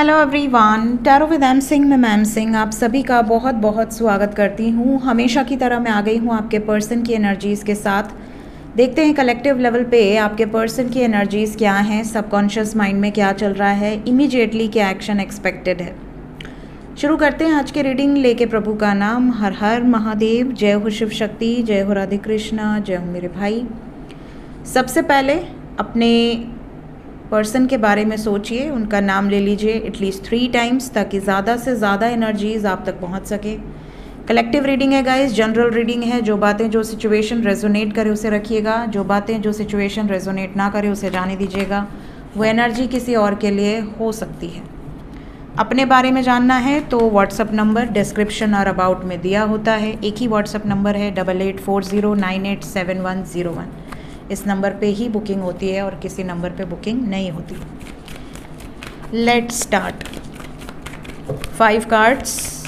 Hello everyone, tarot with M Singh में ma'am Singh आप सभी का बहुत बहुत स्वागत करती हूँ। हमेशा की तरह मैं आ गई हूँ आपके पर्सन की एनर्जीज़ के साथ। देखते हैं कलेक्टिव लेवल पे आपके पर्सन की एनर्जीज़ क्या हैं, सबकॉन्शियस माइंड में क्या चल रहा है, इमीडिएटली क्या एक्शन एक्सपेक्टेड है। शुरू करते हैं आज के रीडिंग लेके प्रभु का नाम। हर हर महादेव, जय हो शिव शक्ति, जय हो राधे कृष्णा, जय हो मेरे भाई। सबसे पहले अपने पर्सन के बारे में सोचिए, उनका नाम ले लीजिए एटलीस्ट 3 टाइम्स ताकि ज़्यादा से ज़्यादा एनर्जीज आप तक पहुंच सके। कलेक्टिव रीडिंग है गाइस, जनरल रीडिंग है। जो बातें जो सिचुएशन रेजोनेट करे उसे रखिएगा, जो बातें जो सिचुएशन रेजोनेट ना करे उसे जाने दीजिएगा। वो एनर्जी किसी और के लिए हो सकती है। अपने बारे में जानना है तो व्हाट्सअप नंबर डिस्क्रिप्शन और अबाउट में दिया होता है। एक ही व्हाट्सअप नंबर है 8840987101। इस नंबर पे ही बुकिंग होती है और किसी नंबर पे बुकिंग नहीं होती। Let's start. 5 cards,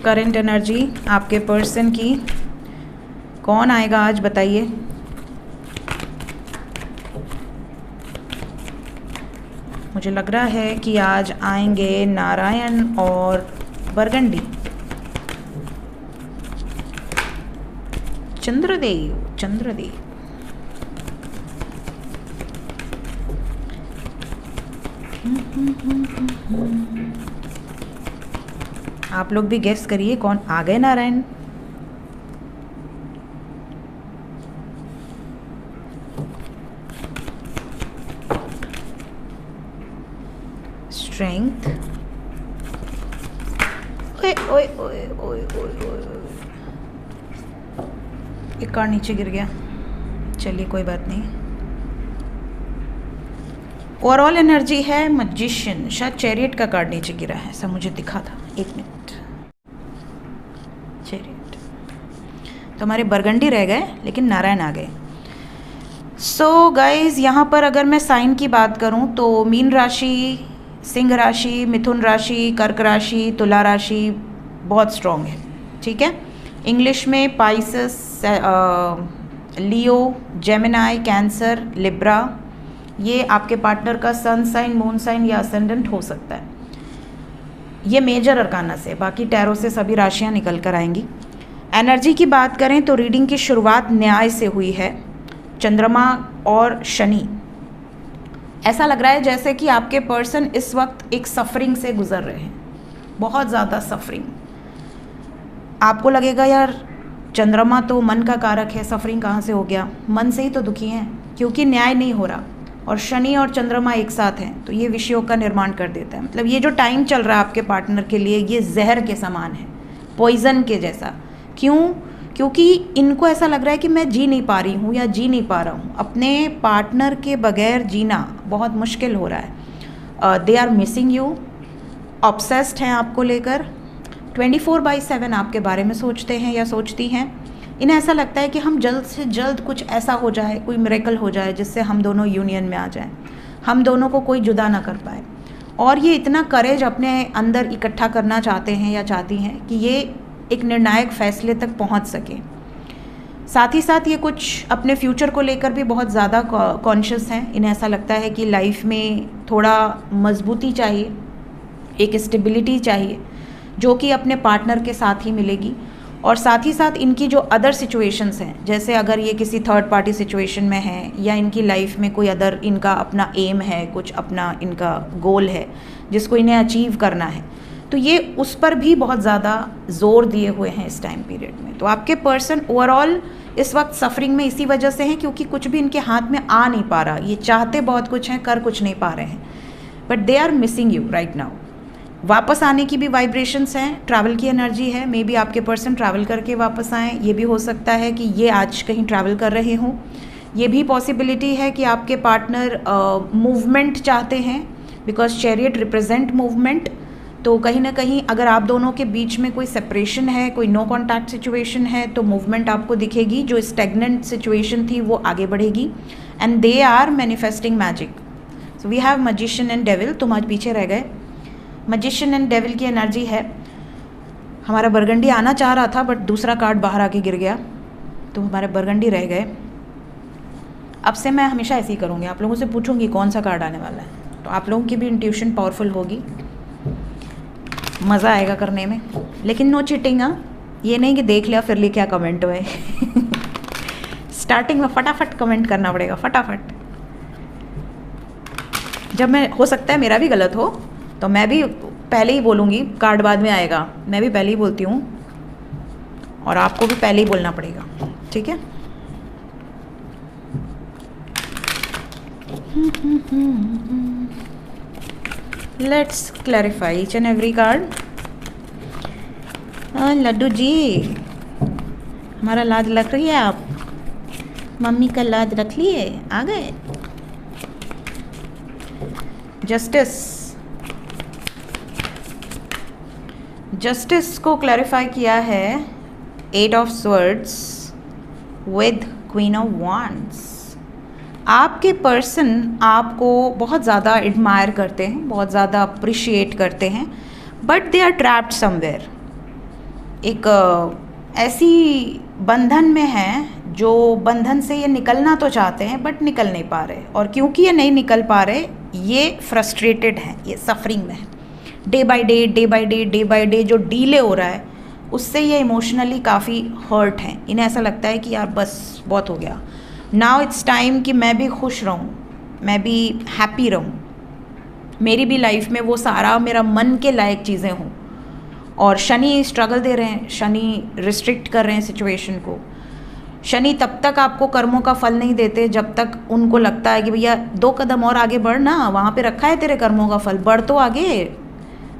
current energy आपके पर्सन की। कौन आएगा आज बताइए। मुझे लग रहा है कि आज आएंगे नारायण और बरगंडी। चंद्रदेव, चंद्रदेव। आप लोग भी गेस करिए कौन आ गए। नारायण, स्ट्रेंथ। ओए ओए ओए ओए ओए ओए, एक कार्ड नीचे गिर गया, चलिए कोई बात नहीं। ओवरऑल एनर्जी है मैजिशियन। शायद चैरियट का कार्ड नीचे गिरा है, ऐसा मुझे दिखा था। 1 मिनट। चैरियट तो हमारे बरगंडी रह गए लेकिन नारायण आ गए। सो गाइज, यहाँ पर अगर मैं साइन की बात करूँ तो मीन राशि, सिंह राशि, मिथुन राशि, कर्क राशि, तुला राशि बहुत स्ट्रॉन्ग है। ठीक है। इंग्लिश में पाइसेस, लियो, जेमिनाई, कैंसर, लिब्रा, ये आपके पार्टनर का सन साइन, मून साइन या असेंडेंट हो सकता है। ये मेजर अरकाना से, बाकी टैरो से सभी राशियां निकल कर आएंगी। एनर्जी की बात करें तो रीडिंग की शुरुआत न्याय से हुई है, चंद्रमा और शनि। ऐसा लग रहा है जैसे कि आपके पर्सन इस वक्त एक सफरिंग से गुजर रहे हैं, बहुत ज़्यादा सफरिंग। आपको लगेगा यार चंद्रमा तो मन का कारक है, सफरिंग कहाँ से हो गया। मन से ही तो दुखी हैं क्योंकि न्याय नहीं हो रहा, और शनि और चंद्रमा एक साथ हैं तो ये विषयों का निर्माण कर देता है। मतलब ये जो टाइम चल रहा है आपके पार्टनर के लिए ये जहर के समान है, पॉइजन के जैसा। क्यों? क्योंकि इनको ऐसा लग रहा है कि मैं जी नहीं पा रही हूँ या जी नहीं पा रहा हूँ, अपने पार्टनर के बगैर जीना बहुत मुश्किल हो रहा है। They are missing you, obsessed हैं आपको लेकर, 24/7 आपके बारे में सोचते हैं या सोचती हैं। इन्हें ऐसा लगता है कि हम जल्द से जल्द कुछ ऐसा हो जाए, कोई मिरेकल हो जाए जिससे हम दोनों यूनियन में आ जाएं, हम दोनों को कोई जुदा ना कर पाए। और ये इतना करेज अपने अंदर इकट्ठा करना चाहते हैं या चाहती हैं कि ये एक निर्णायक फैसले तक पहुंच सके। साथ ही साथ ये कुछ अपने फ्यूचर को लेकर भी बहुत ज़्यादा कॉन्शियस हैं। इन्हें ऐसा लगता है कि लाइफ में थोड़ा मजबूती चाहिए, एक स्टेबिलिटी चाहिए जो कि अपने पार्टनर के साथ ही मिलेगी। और साथ ही साथ इनकी जो अदर सिचुएशंस हैं, जैसे अगर ये किसी थर्ड पार्टी सिचुएशन में हैं या इनकी लाइफ में कोई अदर इनका अपना एम है, कुछ अपना इनका गोल है जिसको इन्हें अचीव करना है, तो ये उस पर भी बहुत ज़्यादा जोर दिए हुए हैं इस टाइम पीरियड में। तो आपके पर्सन ओवरऑल इस वक्त सफरिंग में इसी वजह से हैं क्योंकि कुछ भी इनके हाथ में आ नहीं पा रहा। ये चाहते बहुत कुछ हैं, कर कुछ नहीं पा रहे हैं, but they are missing you right now. वापस आने की भी वाइब्रेशंस हैं, ट्रैवल की एनर्जी है। मे बी आपके पर्सन ट्रैवल करके वापस आएँ, ये भी हो सकता है कि ये आज कहीं ट्रैवल कर रहे हों। ये भी पॉसिबिलिटी है कि आपके पार्टनर मूवमेंट चाहते हैं, बिकॉज चैरियट रिप्रेजेंट मूवमेंट। तो कहीं ना कहीं अगर आप दोनों के बीच में कोई सेपरेशन है, कोई नो कॉन्टैक्ट सिचुएशन है, तो मूवमेंट आपको दिखेगी। जो स्टेगनेंट सिचुएशन थी वो आगे बढ़ेगी। And they are manifesting magic. So we have magician and devil. तुम आज पीछे रह गए। मैजिशियन एंड डेविल की एनर्जी है। हमारा बरगंडी आना चाह रहा था बट दूसरा कार्ड बाहर आके गिर गया तो हमारे बरगंडी रह गए। अब से मैं हमेशा ऐसे ही करूँगी, आप लोगों से पूछूंगी कौन सा कार्ड आने वाला है। तो आप लोगों की भी इंट्यूशन पावरफुल होगी, मज़ा आएगा करने में, लेकिन नो चीटिंग। हाँ, ये नहीं कि देख लिया फिर लिखा कमेंट में स्टार्टिंग में फटाफट कमेंट करना पड़ेगा, फटाफट। जब मैं, हो सकता है मेरा भी गलत हो तो मैं भी पहले ही बोलूँगी, कार्ड बाद में आएगा, मैं भी पहले ही बोलती हूँ और आपको भी पहले ही बोलना पड़ेगा, ठीक है। Let's clarify each and every card. Laddu ji, हमारा लाज रख रही है आप, मम्मी का लाज रख लिए, आ गए। जस्टिस, जस्टिस को क्लैरिफाई किया है 8 of swords with queen of wands. आपके पर्सन आपको बहुत ज़्यादा एडमायर करते हैं, बहुत ज़्यादा अप्रिशिएट करते हैं, but they are trapped somewhere. एक ऐसी बंधन में हैं जो बंधन से ये निकलना तो चाहते हैं बट निकल नहीं पा रहे, और क्योंकि ये नहीं निकल पा रहे ये फ्रस्ट्रेटेड हैं, ये सफरिंग में है। Day by day, day by day, day by day जो डीले हो रहा है उससे ये इमोशनली काफ़ी हर्ट हैं। इन्हें ऐसा लगता है कि यार बस बहुत हो गया, नाउ इट्स टाइम कि मैं भी खुश रहूँ, मैं भी हैप्पी रहूँ, मेरी भी लाइफ में वो सारा मेरा मन के लायक चीज़ें हों। और शनि स्ट्रगल दे रहे हैं, शनि रिस्ट्रिक्ट कर रहे हैं सिचुएशन को। शनि तब तक आपको कर्मों का फल नहीं देते जब तक उनको लगता है कि भैया 2 कदम और आगे बढ़ ना, वहाँ पे रखा है तेरे कर्मों का फल, बढ़ तो आगे।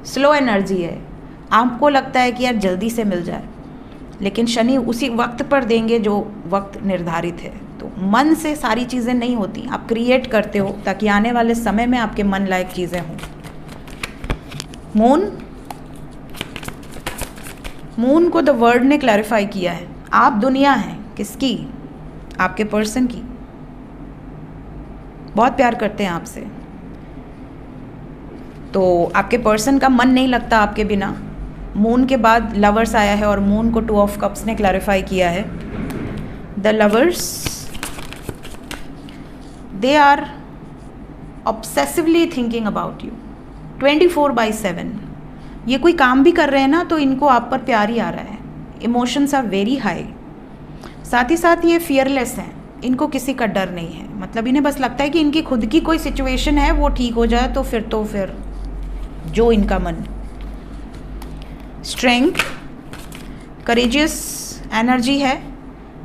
स्लो एनर्जी है, आपको लगता है कि यार जल्दी से मिल जाए, लेकिन शनि उसी वक्त पर देंगे जो वक्त निर्धारित है। तो मन से सारी चीज़ें नहीं होती, आप क्रिएट करते हो ताकि आने वाले समय में आपके मन लायक चीज़ें हों। मून, मून को द वर्ड ने क्लैरिफाई किया है, आप दुनिया हैं किसकी, आपके पर्सन की। बहुत प्यार करते हैं आपसे, तो आपके पर्सन का मन नहीं लगता आपके बिना। मून के बाद लवर्स आया है और मून को 2 ऑफ कप्स ने क्लैरिफाई किया है। The lovers, they are obsessively thinking about you 24/7। ये कोई काम भी कर रहे हैं ना तो इनको आप पर प्यार ही आ रहा है, इमोशंस आर वेरी हाई। साथ ही साथ ये फियरलेस हैं, इनको किसी का डर नहीं है, मतलब इन्हें बस लगता है कि इनकी खुद की कोई सिचुएशन है वो ठीक हो जाए तो फिर जो इनका मन। स्ट्रेंथ, करेजियस एनर्जी है,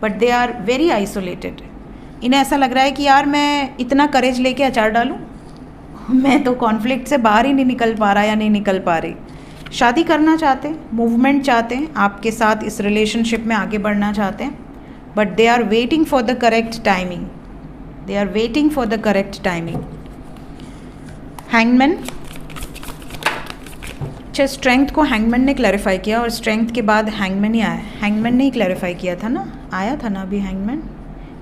but they are very isolated. इन्हें ऐसा लग रहा है कि यार मैं इतना करेज लेके अचार डालूं, मैं तो कॉन्फ्लिक्ट से बाहर ही नहीं निकल पा रहा या नहीं निकल पा रही। शादी करना चाहते हैं, मूवमेंट चाहते हैं, आपके साथ इस रिलेशनशिप में आगे बढ़ना चाहते हैं, but they are waiting for the correct timing, they are waiting for the correct timing. Hangman, अच्छा स्ट्रेंथ को हैंगमैन ने क्लैरिफाई किया और स्ट्रेंथ के बाद हैंगमैन ही आया। हैंगमैन ने ही क्लैरिफाई किया था ना, आया था ना अभी हैंगमैन।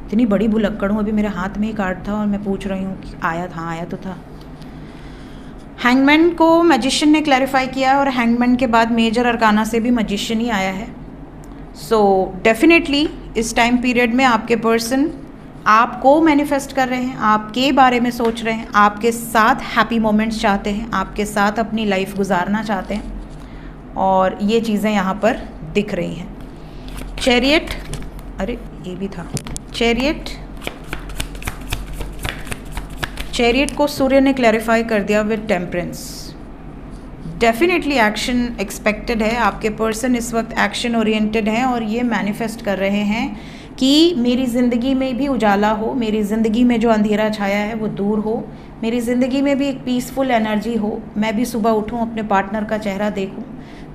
इतनी बड़ी भुलक्कड़ हूँ, अभी मेरे हाथ में ही कार्ड था और मैं पूछ रही हूँ कि आया था, आया तो था। हैंगमैन को मैजिशियन ने क्लैरिफाई किया और हैंगमैन के बाद मेजर अरकाना से भी मैजिशियन ही आया है। सो डेफिनेटली इस टाइम पीरियड में आपके पर्सन आपको मैनिफेस्ट कर रहे हैं, आपके बारे में सोच रहे हैं, आपके साथ हैप्पी मोमेंट्स चाहते हैं, आपके साथ अपनी लाइफ गुजारना चाहते हैं, और ये चीज़ें यहाँ पर दिख रही हैं। चैरियट, अरे ये भी था चैरियट, चैरियट को सूर्य ने क्लैरिफाई कर दिया with temperance. Definitely action expected है, आपके पर्सन इस वक्त एक्शन ओरिएंटेड हैं और ये मैनिफेस्ट कर रहे हैं कि मेरी ज़िंदगी में भी उजाला हो, मेरी ज़िंदगी में जो अंधेरा छाया है वो दूर हो, मेरी ज़िंदगी में भी एक पीसफुल एनर्जी हो, मैं भी सुबह उठूँ अपने पार्टनर का चेहरा देखूँ,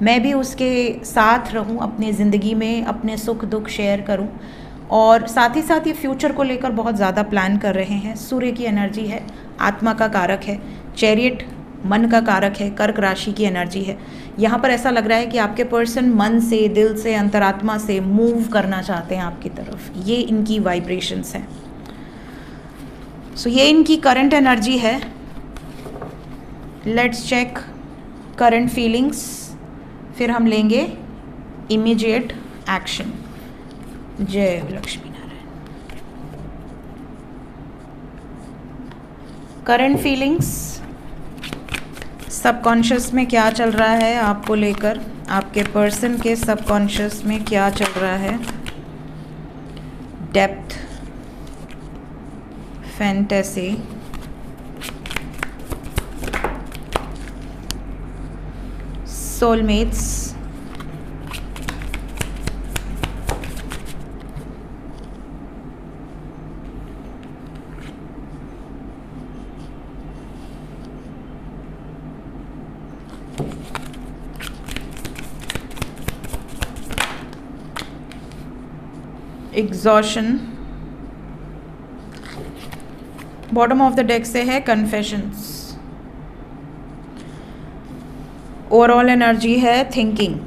मैं भी उसके साथ रहूँ अपनी ज़िंदगी में, अपने सुख दुख शेयर करूँ, और साथ ही साथ ये फ्यूचर को लेकर बहुत ज़्यादा प्लान कर रहे हैं। सूर्य की एनर्जी है, आत्मा का कारक है, चैरियट मन का कारक है, कर्क राशि की एनर्जी है। यहाँ पर ऐसा लग रहा है कि आपके पर्सन मन से, दिल से, अंतरात्मा से मूव करना चाहते हैं आपकी तरफ, ये इनकी वाइब्रेशंस हैं। सो ये इनकी करंट एनर्जी है। लेट्स चेक करंट फीलिंग्स, फिर हम लेंगे इमीडिएट एक्शन। जय Lakshmi Narayan. Current feelings subconscious में क्या चल रहा है आपको लेकर, आपके पर्सन के सबकॉन्शियस में क्या चल रहा है। Depth, fantasy, soulmates, exhaustion. Bottom of the deck से है कन्फेशंस। ओवरऑल एनर्जी है थिंकिंग।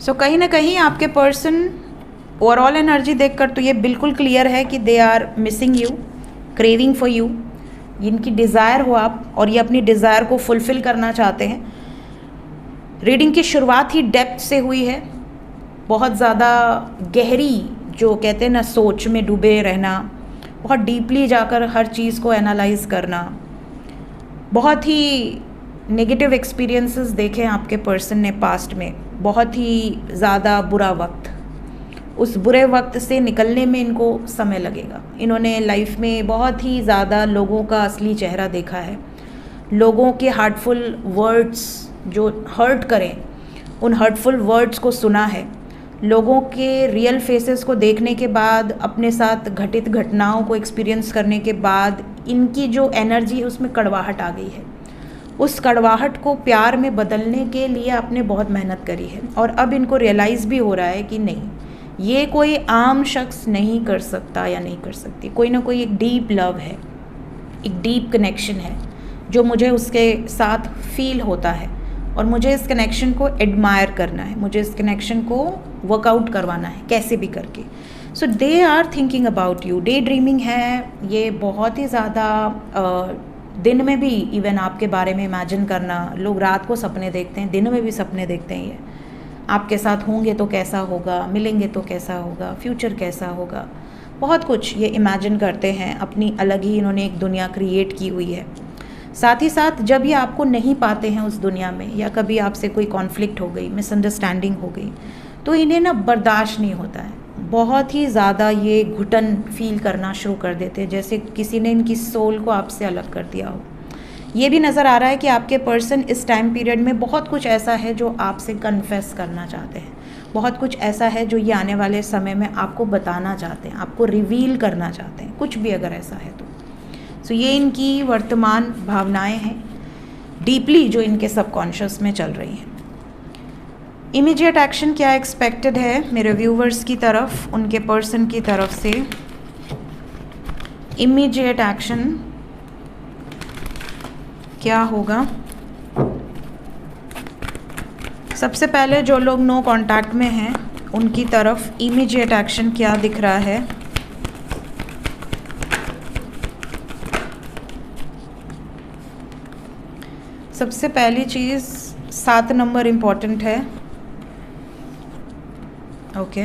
सो कहीं ना कहीं आपके पर्सन, ओवरऑल एनर्जी देखकर तो ये बिल्कुल क्लियर है कि they are missing you, craving for you. इनकी डिज़ायर हो आप, और ये अपनी डिज़ायर को फुलफ़िल करना चाहते हैं। रीडिंग की शुरुआत ही डेप्थ से हुई है, बहुत ज़्यादा गहरी, जो कहते हैं ना सोच में डूबे रहना, बहुत डीपली जाकर हर चीज़ को एनालाइज करना। बहुत ही नेगेटिव एक्सपीरियंसेस देखे आपके पर्सन ने पास्ट में, बहुत ही ज़्यादा बुरा वक्त। उस बुरे वक्त से निकलने में इनको समय लगेगा। इन्होंने लाइफ में बहुत ही ज़्यादा लोगों का असली चेहरा देखा है, लोगों के हार्टफुल वर्ड्स जो हर्ट करें, उन हर्टफुल वर्ड्स को सुना है। लोगों के रियल फेसेस को देखने के बाद, अपने साथ घटित घटनाओं को एक्सपीरियंस करने के बाद, इनकी जो एनर्जी है उसमें कड़वाहट आ गई है। उस कड़वाहट को प्यार में बदलने के लिए आपने बहुत मेहनत करी है, और अब इनको रियलाइज़ भी हो रहा है कि नहीं, ये कोई आम शख्स नहीं कर सकता या नहीं कर सकती। कोई ना कोई एक डीप लव है, एक डीप कनेक्शन है जो मुझे उसके साथ फील होता है, और मुझे इस कनेक्शन को एडमायर करना है, मुझे इस कनेक्शन को वर्कआउट करवाना है कैसे भी करके। So they are thinking about you. Daydreaming है ये, बहुत ही ज़्यादा दिन में भी इवन आपके बारे में इमेजिन करना। लोग रात को सपने देखते हैं, दिन में भी सपने देखते हैं। ये आपके साथ होंगे तो कैसा होगा, मिलेंगे तो कैसा होगा, फ्यूचर कैसा होगा, बहुत कुछ ये इमेजिन करते हैं। अपनी अलग ही इन्होंने एक दुनिया क्रिएट की हुई है। साथ ही साथ जब ये आपको नहीं पाते हैं उस दुनिया में, या कभी आपसे कोई कॉन्फ्लिक्ट हो गई, मिसअंडरस्टैंडिंग हो गई, तो इन्हें ना बर्दाश्त नहीं होता है। बहुत ही ज़्यादा ये घुटन फील करना शुरू कर देते हैं, जैसे किसी ने इनकी सोल को आपसे अलग कर दिया हो। ये भी नज़र आ रहा है कि आपके पर्सन इस टाइम पीरियड में बहुत कुछ ऐसा है जो आपसे कन्फेस करना चाहते हैं, बहुत कुछ ऐसा है जो ये आने वाले समय में आपको बताना चाहते हैं, आपको रिवील करना चाहते हैं, कुछ भी अगर ऐसा है तो। सो ये इनकी वर्तमान भावनाएं हैं, डीपली जो इनके सबकॉन्शियस में चल रही हैं। इमीडिएट एक्शन क्या एक्सपेक्टेड है मेरे व्यूवर्स की तरफ, उनके पर्सन की तरफ से। इमीडिएट एक्शन क्या होगा? सबसे पहले जो लोग नो कांटेक्ट में हैं उनकी तरफ इमीडिएट एक्शन क्या दिख रहा है? सबसे पहली चीज़ 7 नंबर इम्पॉर्टेंट है। ओके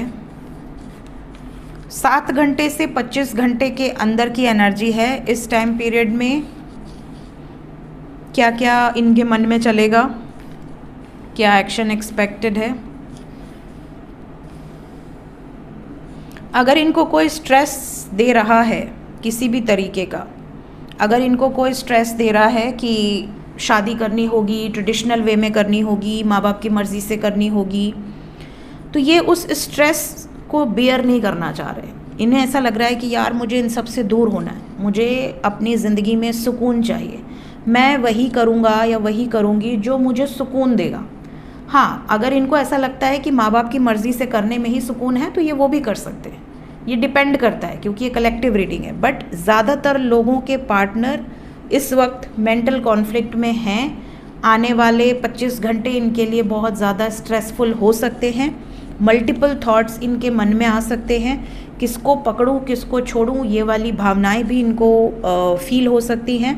7 घंटे से 25 घंटे के अंदर की एनर्जी है इस टाइम पीरियड में। क्या क्या इनके मन में चलेगा, क्या एक्शन एक्सपेक्टेड है? अगर इनको कोई स्ट्रेस दे रहा है किसी भी तरीके का, अगर इनको कोई स्ट्रेस दे रहा है कि शादी करनी होगी, ट्रेडिशनल वे में करनी होगी, माँ बाप की मर्ज़ी से करनी होगी, तो ये उस स्ट्रेस को बेयर नहीं करना चाह रहे। इन्हें ऐसा लग रहा है कि यार मुझे इन सब से दूर होना है, मुझे अपनी ज़िंदगी में सुकून चाहिए, मैं वही करूँगा या वही करूँगी जो मुझे सुकून देगा। हाँ, अगर इनको ऐसा लगता है कि माँ बाप की मर्ज़ी से करने में ही सुकून है तो ये वो भी कर सकते हैं। ये डिपेंड करता है क्योंकि ये कलेक्टिव रीडिंग है। बट ज़्यादातर लोगों के पार्टनर इस वक्त मेंटल कॉन्फ्लिक्ट में हैं। आने वाले 25 घंटे इनके लिए बहुत ज़्यादा स्ट्रेसफुल हो सकते हैं। मल्टीपल थॉट्स इनके मन में आ सकते हैं, किसको पकड़ूं किसको छोड़ूं, ये वाली भावनाएं भी इनको फील हो सकती हैं।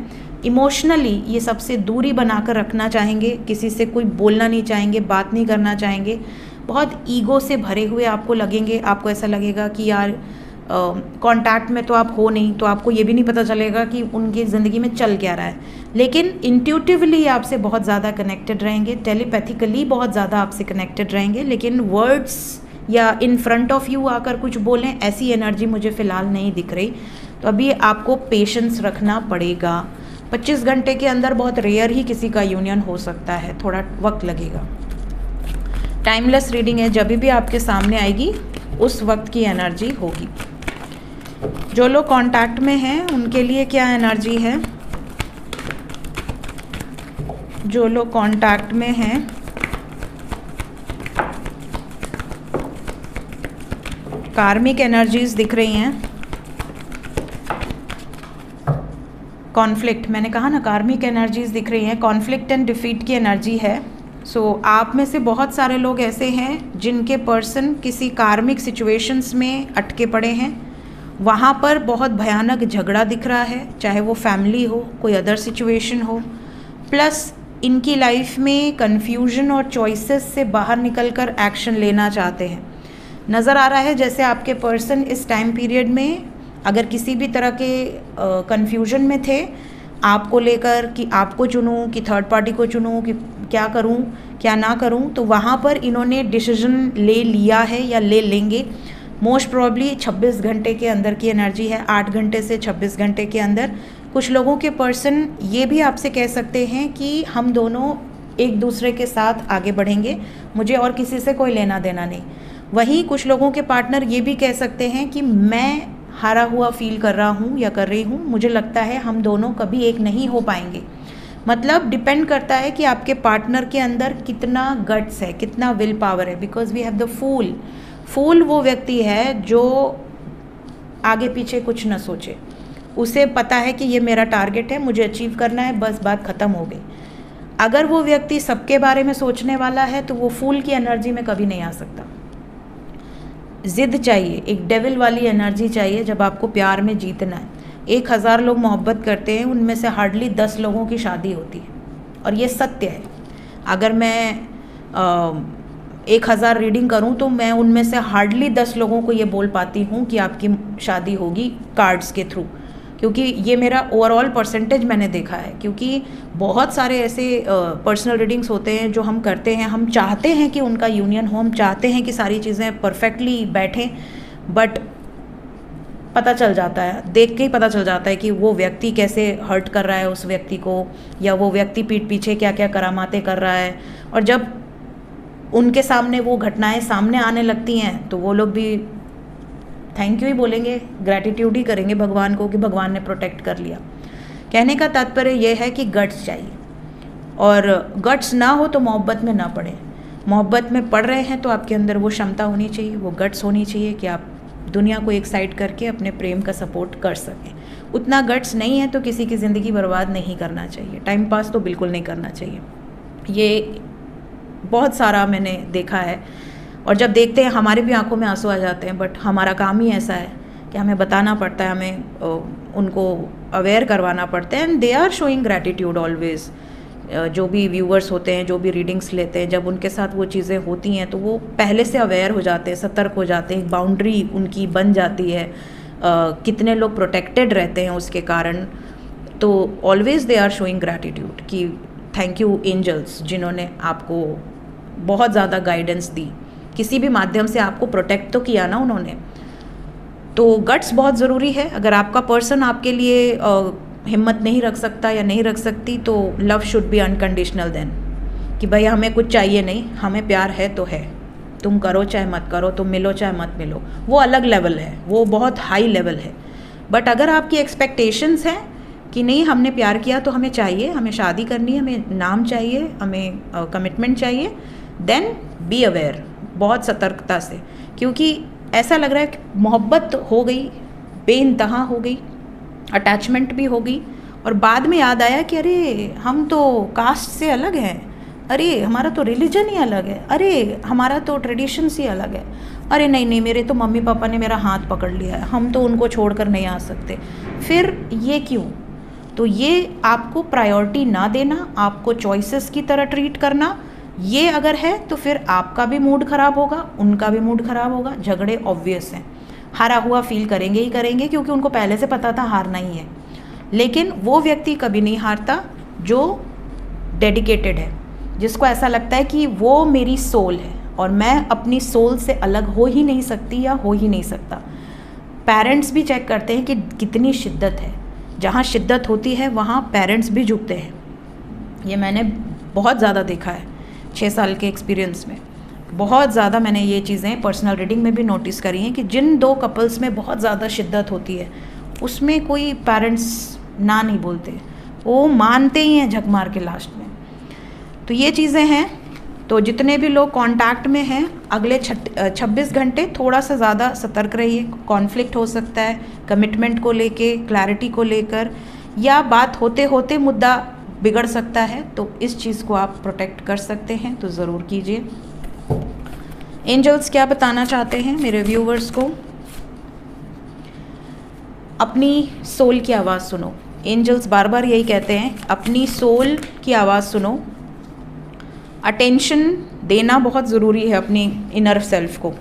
इमोशनली ये सबसे दूरी बनाकर रखना चाहेंगे, किसी से कोई बोलना नहीं चाहेंगे, बात नहीं करना चाहेंगे। बहुत ईगो से भरे हुए आपको लगेंगे। आपको ऐसा लगेगा कि यार कांटेक्ट में तो आप हो नहीं, तो आपको ये भी नहीं पता चलेगा कि उनकी ज़िंदगी में चल क्या रहा है, लेकिन इंट्यूटिवली आपसे बहुत ज़्यादा कनेक्टेड रहेंगे, टेलीपैथिकली बहुत ज़्यादा आपसे कनेक्टेड रहेंगे, लेकिन वर्ड्स या इन फ्रंट ऑफ यू आकर कुछ बोलें ऐसी एनर्जी मुझे फ़िलहाल नहीं दिख रही। तो अभी आपको पेशेंस रखना पड़ेगा। 25 घंटे के अंदर बहुत रेयर ही किसी का यूनियन हो सकता है, थोड़ा वक्त लगेगा। टाइमलेस रीडिंग है, जब भी आपके सामने आएगी उस वक्त की एनर्जी होगी। जो लोग कांटेक्ट में हैं उनके लिए क्या एनर्जी है? जो लोग कांटेक्ट में हैं कार्मिक एनर्जीज दिख रही हैं। कॉन्फ्लिक्ट, मैंने कहा ना कार्मिक एनर्जीज दिख रही हैं, कॉन्फ्लिक्ट एंड डिफीट की एनर्जी है। सो आप में से बहुत सारे लोग ऐसे हैं जिनके पर्सन किसी कार्मिक सिचुएशंस में अटके पड़े हैं, वहाँ पर बहुत भयानक झगड़ा दिख रहा है, चाहे वो फैमिली हो, कोई अदर सिचुएशन हो, प्लस इनकी लाइफ में कन्फ्यूजन और चॉइसेस से बाहर निकलकर एक्शन लेना चाहते हैं। नज़र आ रहा है जैसे आपके पर्सन इस टाइम पीरियड में अगर किसी भी तरह के कन्फ्यूजन में थे आपको लेकर कि आपको चुनूं कि थर्ड पार्टी को चुनूं कि क्या करूं क्या ना करूं, तो वहाँ पर इन्होंने डिसीजन ले लिया है या ले लेंगे। मोस्ट प्रॉब्ली 26 घंटे के अंदर की एनर्जी है, 8 घंटे से 26 घंटे के अंदर। कुछ लोगों के पर्सन ये भी आपसे कह सकते हैं कि हम दोनों एक दूसरे के साथ आगे बढ़ेंगे, मुझे और किसी से कोई लेना देना नहीं। वहीं कुछ लोगों के पार्टनर ये भी कह सकते हैं कि मैं हारा हुआ फील कर रहा हूँ या कर रही हूँ, मुझे लगता है हम दोनों कभी एक नहीं हो पाएंगे। मतलब डिपेंड करता है कि आपके पार्टनर के अंदर कितना गट्स है, कितना विल पावर है। Because we have the fool. Fool वो व्यक्ति है जो आगे पीछे कुछ न सोचे, उसे पता है कि ये मेरा टारगेट है, मुझे अचीव करना है, बस बात ख़त्म हो गई। अगर वो व्यक्ति सबके बारे में सोचने वाला है तो वो फूल की एनर्जी में कभी नहीं आ सकता। ज़िद चाहिए, एक डेविल वाली एनर्जी चाहिए जब आपको प्यार में जीतना है। 1000 लोग मोहब्बत करते हैं, उनमें से हार्डली 10 लोगों की शादी होती है, और ये सत्य है। अगर मैं 1000 रीडिंग करूं तो मैं उनमें से हार्डली 10 लोगों को ये बोल पाती हूँ कि आपकी शादी होगी कार्ड्स के थ्रू, क्योंकि ये मेरा ओवरऑल परसेंटेज मैंने देखा है। क्योंकि बहुत सारे ऐसे पर्सनल रीडिंग्स होते हैं जो हम करते हैं, हम चाहते हैं कि उनका यूनियन हो, हम चाहते हैं कि सारी चीज़ें परफेक्टली बैठें, बट पता चल जाता है, देख के ही पता चल जाता है कि वो व्यक्ति कैसे हर्ट कर रहा है उस व्यक्ति को, या वो व्यक्ति पीठ पीछे क्या क्या करामाते कर रहा है। और जब उनके सामने वो घटनाएं सामने आने लगती हैं तो वो लोग भी थैंक यू ही बोलेंगे, ग्रैटिट्यूड ही करेंगे भगवान को कि भगवान ने प्रोटेक्ट कर लिया। कहने का तात्पर्य यह है कि गट्स चाहिए, और गट्स ना हो तो मोहब्बत में ना पड़े। मोहब्बत में पड़ रहे हैं तो आपके अंदर वो क्षमता होनी चाहिए, वो गट्स होनी चाहिए कि आप दुनिया को एक साइड करके अपने प्रेम का सपोर्ट कर सकें। उतना गट्स नहीं है तो किसी की ज़िंदगी बर्बाद नहीं करना चाहिए, टाइम पास तो बिल्कुल नहीं करना चाहिए। ये बहुत सारा मैंने देखा है, और जब देखते हैं हमारे भी आंखों में आंसू आ जाते हैं, बट हमारा काम ही ऐसा है कि हमें बताना पड़ता है, हमें उनको अवेयर करवाना पड़ता है। And they are showing gratitude always. जो भी व्यूअर्स होते हैं, जो भी रीडिंग्स लेते हैं, जब उनके साथ वो चीज़ें होती हैं तो वो पहले से अवेयर हो जाते हैं, सतर्क हो जाते हैं, बाउंड्री उनकी बन जाती है। कितने लोग प्रोटेक्टेड रहते हैं उसके कारण। तो always they are showing gratitude कि थैंक यू एंजल्स, जिन्होंने आपको बहुत ज़्यादा गाइडेंस दी, किसी भी माध्यम से आपको प्रोटेक्ट तो किया ना उन्होंने। तो गट्स बहुत ज़रूरी है। अगर आपका पर्सन आपके लिए हिम्मत नहीं रख सकता या नहीं रख सकती, तो love should be unconditional then, कि भाई हमें कुछ चाहिए नहीं, हमें प्यार है तो है, तुम करो चाहे मत करो, तुम मिलो चाहे मत मिलो, वो अलग लेवल है, वो बहुत हाई लेवल है। बट अगर आपकी एक्सपेक्टेशंस हैं कि नहीं हमने प्यार किया तो हमें चाहिए, हमें शादी करनी है, हमें नाम चाहिए, हमें कमिटमेंट चाहिए, देन बी अवेयर, बहुत सतर्कता से। क्योंकि ऐसा लग रहा है कि मोहब्बत हो गई, बेइंतहा हो गई, अटैचमेंट भी हो गई, और बाद में याद आया कि अरे हम तो कास्ट से अलग हैं, अरे हमारा तो रिलीजन ही अलग है, अरे हमारा तो ट्रेडिशंस ही अलग है, अरे नहीं नहीं मेरे तो मम्मी पापा ने मेरा हाथ पकड़ लिया है, हम तो उनको छोड़कर नहीं आ सकते। फिर ये क्यों? तो ये आपको प्रायोरिटी ना देना, आपको चॉइसेस की तरह ट्रीट करना, ये अगर है तो फिर आपका भी मूड ख़राब होगा, उनका भी मूड ख़राब होगा, झगड़े ऑब्वियस हैं। हारा हुआ फील करेंगे ही करेंगे, क्योंकि उनको पहले से पता था हारना ही है। लेकिन वो व्यक्ति कभी नहीं हारता जो डेडिकेटेड है, जिसको ऐसा लगता है कि वो मेरी सोल है और मैं अपनी सोल से अलग हो ही नहीं सकती या हो ही नहीं सकता। पेरेंट्स भी चेक करते हैं कि कितनी शिद्दत है, जहाँ शिद्दत होती है वहाँ पेरेंट्स भी झुकते हैं। ये मैंने बहुत ज़्यादा देखा है 6 साल के एक्सपीरियंस में, बहुत ज़्यादा मैंने ये चीज़ें पर्सनल रीडिंग में भी नोटिस करी हैं कि जिन 2 कपल्स में बहुत ज़्यादा शिद्दत होती है उसमें कोई पेरेंट्स ना नहीं बोलते, वो मानते ही हैं झक मार के लास्ट में। तो ये चीज़ें हैं। तो जितने भी लोग कांटेक्ट में हैं अगले 26 घंटे थोड़ा सा ज़्यादा सतर्क रहिए। कॉन्फ्लिक्ट हो सकता है कमिटमेंट को लेके, क्लैरिटी को लेकर, या बात होते होते मुद्दा बिगड़ सकता है, तो इस चीज़ को आप प्रोटेक्ट कर सकते हैं, तो ज़रूर कीजिए। एंजल्स क्या बताना चाहते हैं मेरे व्यूवर्स को? अपनी सोल की आवाज़ सुनो। एंजल्स बार बार यही कहते हैं, अपनी सोल की आवाज़ सुनो। अटेंशन देना बहुत ज़रूरी है अपनी इनर सेल्फ को।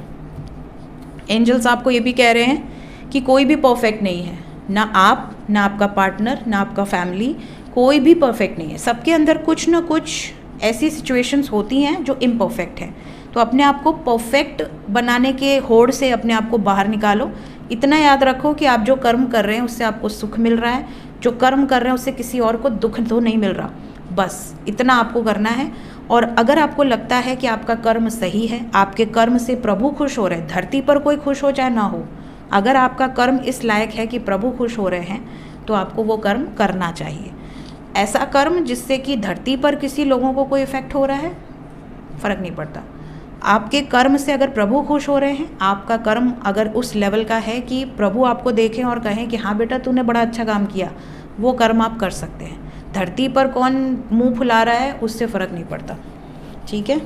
एंजल्स आपको ये भी कह रहे हैं कि कोई भी परफेक्ट नहीं है, ना आप, ना आपका पार्टनर, ना आपका फैमिली, कोई भी परफेक्ट नहीं है। सबके अंदर कुछ ना कुछ ऐसी सिचुएशंस होती हैं जो इम्परफेक्ट हैं। तो अपने आप को परफेक्ट बनाने के होड़ से अपने आप को बाहर निकालो। इतना याद रखो कि आप जो कर्म कर रहे हैं उससे आपको सुख मिल रहा है, जो कर्म कर रहे हैं उससे किसी और को दुख तो नहीं मिल रहा। बस इतना आपको करना है। और अगर आपको लगता है कि आपका कर्म सही है, आपके कर्म से प्रभु खुश हो रहे हैं, धरती पर कोई खुश हो चाहे ना हो, अगर आपका कर्म इस लायक है कि प्रभु खुश हो रहे हैं, तो आपको वो कर्म करना चाहिए। ऐसा कर्म जिससे कि धरती पर किसी लोगों को कोई इफेक्ट हो रहा है, फ़र्क नहीं पड़ता। आपके कर्म से अगर प्रभु खुश हो रहे हैं, आपका कर्म अगर उस लेवल का है कि प्रभु आपको देखें और कहें कि हाँ बेटा तूने बड़ा अच्छा काम किया, वो कर्म आप कर सकते हैं। धरती पर कौन मुंह फुला रहा है उससे फ़र्क नहीं पड़ता। ठीक है।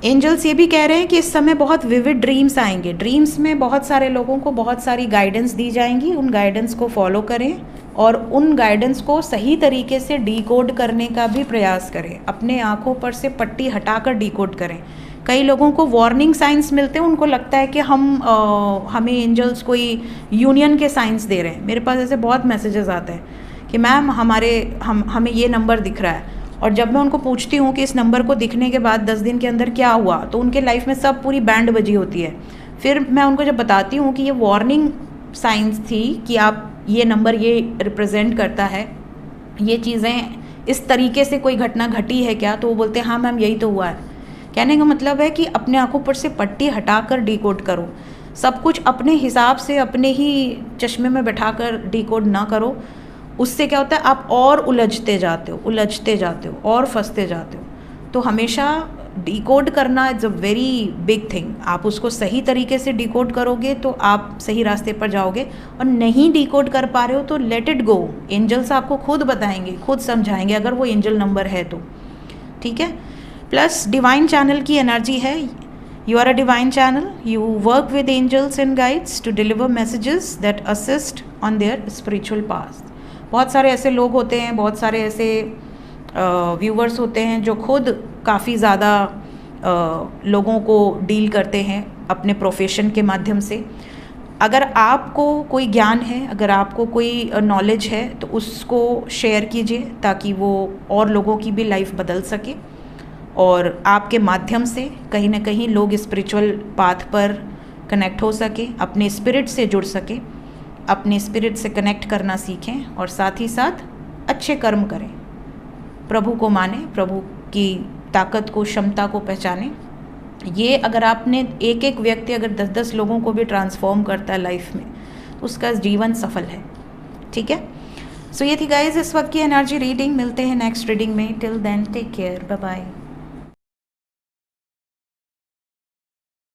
एंजल्स ये भी कह रहे हैं कि इस समय बहुत विविड ड्रीम्स आएंगे। ड्रीम्स में बहुत सारे लोगों को बहुत सारी गाइडेंस दी जाएंगी। उन गाइडेंस को फॉलो करें और उन गाइडेंस को सही तरीके से डिकोड करने का भी प्रयास करें। अपने आँखों पर से पट्टी हटाकर डिकोड करें। कई लोगों को वार्निंग साइंस मिलते हैं, उनको लगता है कि हमें एंजल्स कोई यूनियन के साइंस दे रहे हैं। मेरे पास ऐसे बहुत मैसेजेस आते हैं कि मैम हमें ये नंबर दिख रहा है, और जब मैं उनको पूछती हूँ कि इस नंबर को दिखने के बाद 10 दिन के अंदर क्या हुआ, तो उनके लाइफ में सब पूरी बैंड बजी होती है। फिर मैं उनको जब बताती हूँ कि ये वार्निंग साइंस थी कि आप ये नंबर ये रिप्रेजेंट करता है, ये चीज़ें इस तरीके से कोई घटना घटी है क्या, तो वो बोलते हैं हाँ मैम यही तो हुआ है। कहने का मतलब है कि अपने आँखों पर से पट्टी हटाकर डिकोड करो। सब कुछ अपने हिसाब से अपने ही चश्मे में बैठाकर डिकोड ना करो। उससे क्या होता है, आप और उलझते जाते हो और फंसते जाते हो। तो हमेशा डिकोड करना is a very big thing. आप उसको सही तरीके से डिकोड करोगे तो आप सही रास्ते पर जाओगे, और नहीं डिकोड कर पा रहे हो तो लेट इट गो। एंजल्स आपको खुद बताएंगे, खुद समझाएंगे, अगर वो एंजल नंबर है तो। ठीक है। प्लस डिवाइन चैनल की एनर्जी है। You are a divine channel, you work with angels and guides to deliver messages that assist on their spiritual path. बहुत सारे ऐसे लोग होते हैं, बहुत सारे ऐसे व्यूवर्स होते हैं जो खुद काफ़ी ज़्यादा लोगों को डील करते हैं अपने प्रोफेशन के माध्यम से। अगर आपको कोई ज्ञान है, अगर आपको कोई नॉलेज है, तो उसको शेयर कीजिए ताकि वो और लोगों की भी लाइफ बदल सके, और आपके माध्यम से कहीं ना कहीं लोग स्पिरिचुअल पाथ पर कनेक्ट हो सके, अपने स्पिरिट से जुड़ सके, अपने स्पिरिट से कनेक्ट करना सीखें, और साथ ही साथ अच्छे कर्म करें, प्रभु को माने, प्रभु की ताकत को, क्षमता को पहचानें। ये अगर आपने एक एक व्यक्ति अगर 10-10 लोगों को भी ट्रांसफॉर्म करता है लाइफ में, तो उसका जीवन सफल है। ठीक है। सो ये थी गाइज इस वक्त की एनर्जी रीडिंग। मिलते हैं नेक्स्ट रीडिंग में। Till then take care, bye bye.